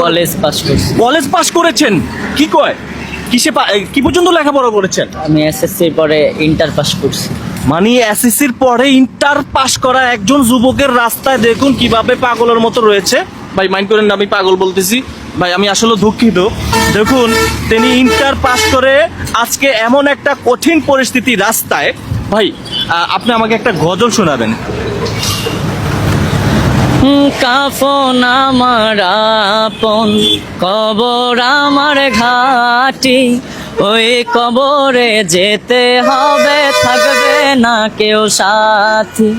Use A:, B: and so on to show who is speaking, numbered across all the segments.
A: College pass করছি।
B: College pass করেছেন? কি কয়, কি পর্যন্ত লেখাপড়া করেছেন?
A: আমি এসএসসি পরে ইন্টার পাস করছি।
B: মানে এসএসসির পরে ইন্টার পাস করা একজন যুবকের রাস্তায় দেখুন কিভাবে পাগলের মতো রয়েছে। ভাই মাইন্ড করেন না, আমি পাগল বলতেছি ভাই, আমি আসলে দুঃখিত। দেখুন তিনি ইন্টার পাস করে আজকে এমন একটা কঠিন পরিস্থিতি রাস্তায়। ভাই আপনি আমাকে একটা গজল শোনাবেন।
A: কাফন আমার আপন, কবর আমার ঘাটি, ওই কবরে যেতে হবে, থাকবে না কেউ সাথী।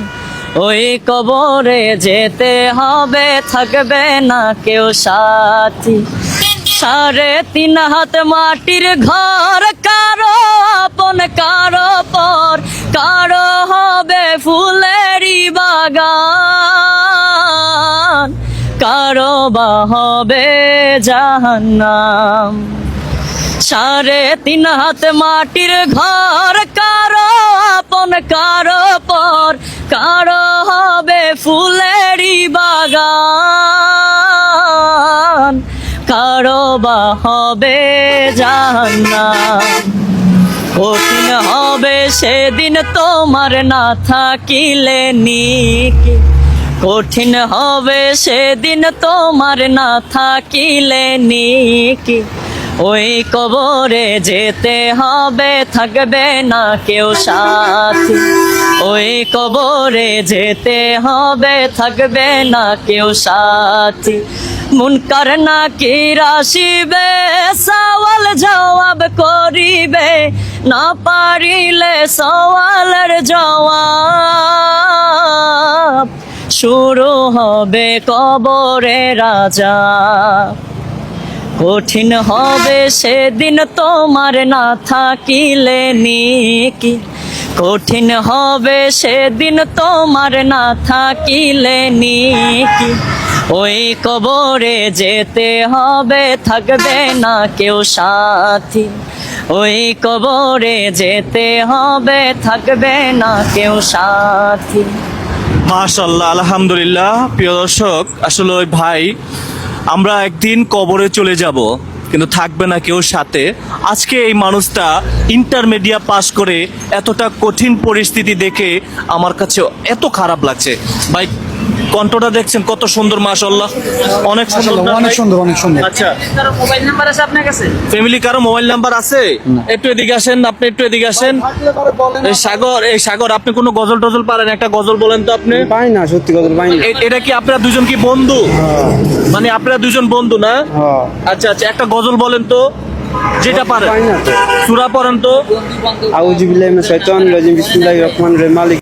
A: ওই কবরে যেতে হবে, থাকবে না কেউ সাথী। 3.5 হাত মাটির ঘর, কারো আপন কারো পর, কারো হবে ফুলেরই বাগান, কারো বা হবে জাহান্নাম। 3.5 হাত মাটির ঘর, কারো আপন কারো পর, কারো হবে ফুলেরই বাগান, কারো বা হবে জাহান্নাম। কঠিন হবে সেদিন তোমার না থাকিলে নিকি, কঠিন হবে সেদিন তোমার না থাকিলে নিকি। ওই কবরে যেতে হবে, থাকবে না কেউ সাথী। ওই কবরে যেতে হবে, থাকবে না কেউ সাথী। মুনকার নাকির আসিবে, সওয়াল জবাব করিবে, না পারিলে সওয়ালের জবাব। শুরু হবে কবরে রাজা, কঠিন হবে সেদিন তোমার না থাকিলে নিকি, কঠিন হবে সেদিন তোমার না থাকিলে নিকি। ওই কবরে যেতে হবে, থাকবে না কেউ সাথী। ওই কবরে যেতে হবে, থাকবে না কেউ সাথী।
B: মাশাআল্লাহ, আলহামদুলিল্লাহ। প্রিয় দর্শক, আসলে ওই ভাই, আমরা একদিন কবরে চলে যাব, কিন্তু থাকবে না কেউ সাথে। আজকে এই মানুষটা ইন্টারমিডিয়েট পাস করে এতটা কঠিন পরিস্থিতি দেখে আমার কাছে এত খারাপ লাগছে। ভাই কণ্ঠটা দেখছেন কত সুন্দর, মাশাআল্লাহ, অনেক সুন্দর,
C: অনেক সুন্দর, অনেক সুন্দর।
B: আচ্ছা,
A: কারো মোবাইল নাম্বার আছে আপনার কাছে?
B: ফ্যামিলি কারো মোবাইল নাম্বার আছে? একটু এদিকে আসেন, আপনি একটু এদিকে আসেন। এই সাগর, আপনি কোনো গজল টজল পারেন? একটা গজল বলেন তো আপনি।
C: পাই না, সত্যি কথা পাই না।
B: এটা কি আপনারা দুজন কি বন্ধু? মানে আপনারা দুজন বন্ধু না?
C: হ্যাঁ।
B: আচ্ছা আচ্ছা, একটা গজল বলেন তো, যেটা পারেন।
C: পাই না তো।
B: সূরা পড়েন তো।
C: আউযু বিল্লাহি মিনাশ শাইতানির রাজিম, বিসমিল্লাহির রহমানির রহিম। মালিক